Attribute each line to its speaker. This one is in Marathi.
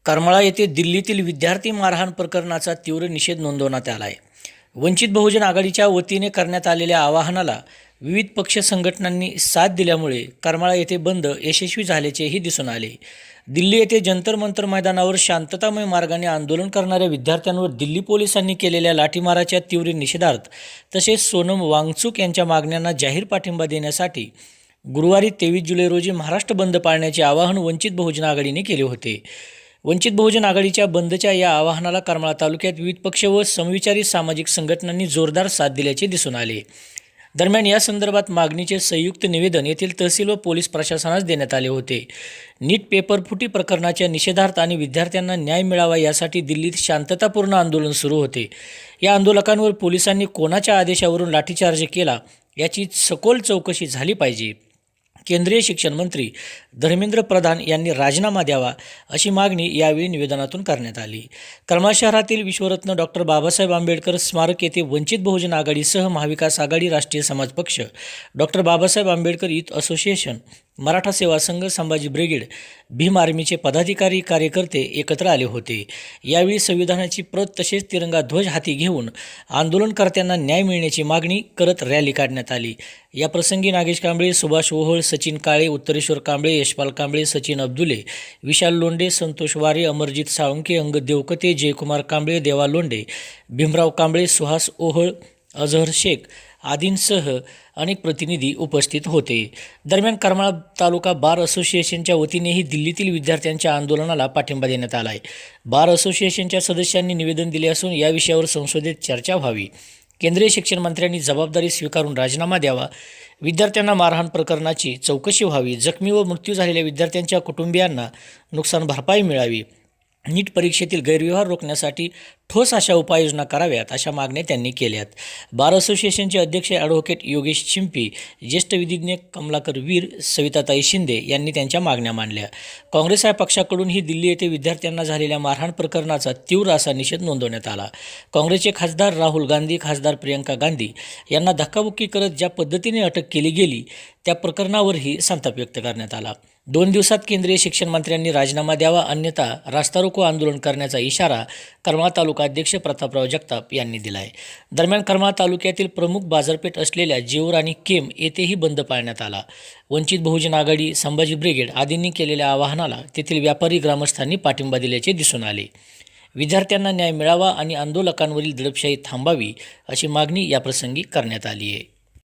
Speaker 1: करमाळा येथे दिल्लीतील विद्यार्थी मारहाण प्रकरणाचा तीव्र निषेध नोंदवण्यात आला आहे. वंचित बहुजन आघाडीच्या वतीने करण्यात आलेल्या आवाहनाला विविध पक्ष संघटनांनी साथ दिल्यामुळे करमाळा येथे बंद यशस्वी झाल्याचेही दिसून आले. दिल्ली येथे जंतर मंतर मैदानावर शांततामय मार्गाने आंदोलन करणाऱ्या विद्यार्थ्यांवर दिल्ली पोलिसांनी केलेल्या लाठीमाराच्या तीव्र निषेधार्थ तसेच सोनम वांगचुक यांच्या मागण्यांना जाहीर पाठिंबा देण्यासाठी गुरुवारी 23 जुलै रोजी महाराष्ट्र बंद पाळण्याचे आवाहन वंचित बहुजन आघाडीने केले होते. वंचित बहुजन आघाडीच्या बंदच्या या आवाहनाला करमाळा तालुक्यात विविध पक्ष व समविचारी सामाजिक संघटनांनी जोरदार साथ दिल्याचे दिसून आले. दरम्यान या संदर्भात मागणीचे संयुक्त निवेदन येथील तहसील व पोलीस प्रशासनास देण्यात आले होते. नीट पेपरफुटी प्रकरणाच्या निषेधार्थ आणि विद्यार्थ्यांना न्याय मिळावा यासाठी दिल्लीत शांततापूर्ण आंदोलन सुरू होते. या आंदोलकांवर पोलिसांनी कोणाच्या आदेशावरून लाठीचार्ज केला याची सखोल चौकशी झाली पाहिजे. केंद्रीय शिक्षण मंत्री धर्मेंद्र प्रधान यांनी राजीनामा द्यावा अशी मागणी यावेळी निवेदनातून करण्यात आली. करमाळा शहरातील विश्वरत्न डॉक्टर बाबासाहेब आंबेडकर स्मारक येथे वंचित बहुजन आघाडीसह महाविकास आघाडी, राष्ट्रीय समाज पक्ष, doctor Babasaheb Ambedkar youth association, Maratha सेवा संघ, संभाजी ब्रिगेड, भीम आर्मीचे पदाधिकारी, कार्यकर्ते एकत्र आले होते. यावेळी संविधानाची प्रत तसेच तिरंगा ध्वज हाती घेऊन आंदोलनकर्त्यांना न्याय मिळण्याची मागणी करत रॅली काढण्यात आली. या प्रसंगी नागेश कांबळे, सुभाष ओहोळ, सचिन काळे, उत्तरेश्वर कांबळे, यशपाल कांबळे, सचिन अब्दुले, विशाल लोंढे, संतोष वारे, अमरजित साळुंके, अंगद देवकते, जयकुमार कांबळे, देवा लोंढे, भीमराव कांबळे, सुहास ओहोळ, अझहर शेख आदींसह अनेक प्रतिनिधी उपस्थित होते. दरम्यान करमाळा तालुका बार असोसिएशनच्या वतीनेही दिल्लीतील विद्यार्थ्यांच्या आंदोलनाला पाठिंबा देण्यात आला आहे. बार असोसिएशनच्या सदस्यांनी निवेदन दिले असून या विषयावर संसदेत चर्चा व्हावी, केंद्रीय शिक्षण मंत्र्यांनी जबाबदारी स्वीकारून राजीनामा द्यावा, विद्यार्थ्यांना मारहाण प्रकरणाची चौकशी व्हावी, जखमी व मृत्यू झालेल्या विद्यार्थ्यांच्या कुटुंबियांना नुकसान भरपाई मिळावी, नीट परीक्षेतील गैरव्यवहार रोखण्यासाठी ठोस अशा उपाययोजना कराव्यात अशा मागण्या त्यांनी केल्यात. बार असोसिएशनचे अध्यक्ष ॲडव्होकेट योगेश चिंपी, ज्येष्ठ विधिज्ञ कमलाकर वीर, सविताताई शिंदे यांनी त्यांच्या मागण्या मांडल्या. काँग्रेस या पक्षाकडूनही दिल्ली येथे विद्यार्थ्यांना झालेल्या मारहाण प्रकरणाचा तीव्र असा निषेध नोंदवण्यात आला. काँग्रेसचे खासदार राहुल गांधी, खासदार प्रियंका गांधी यांना धक्काबुक्की करत ज्या पद्धतीने अटक केली गेली त्या प्रकरणावरही संताप व्यक्त करण्यात आला. 2 दिवसात केंद्रीय शिक्षण मंत्र्यांनी राजीनामा द्यावा, अन्यथा रास्ता रोको आंदोलन करण्याचा इशारा करमाळा तालुका अध्यक्ष प्रतापराव जगताप यांनी दिला आहे. दरम्यान करमाळा तालुक्यातील प्रमुख बाजारपेठ असलेल्या जेऊर आणि केम येथेही बंद पाळण्यात आला. वंचित बहुजन आघाडी, संभाजी ब्रिगेड आदींनी केलेल्या आवाहनाला तेथील व्यापारी, ग्रामस्थांनी पाठिंबा दिल्याचे दिसून आले. विद्यार्थ्यांना न्याय मिळावा आणि आंदोलकांवरील दडपशाही थांबावी अशी मागणी याप्रसंगी करण्यात आली आहे.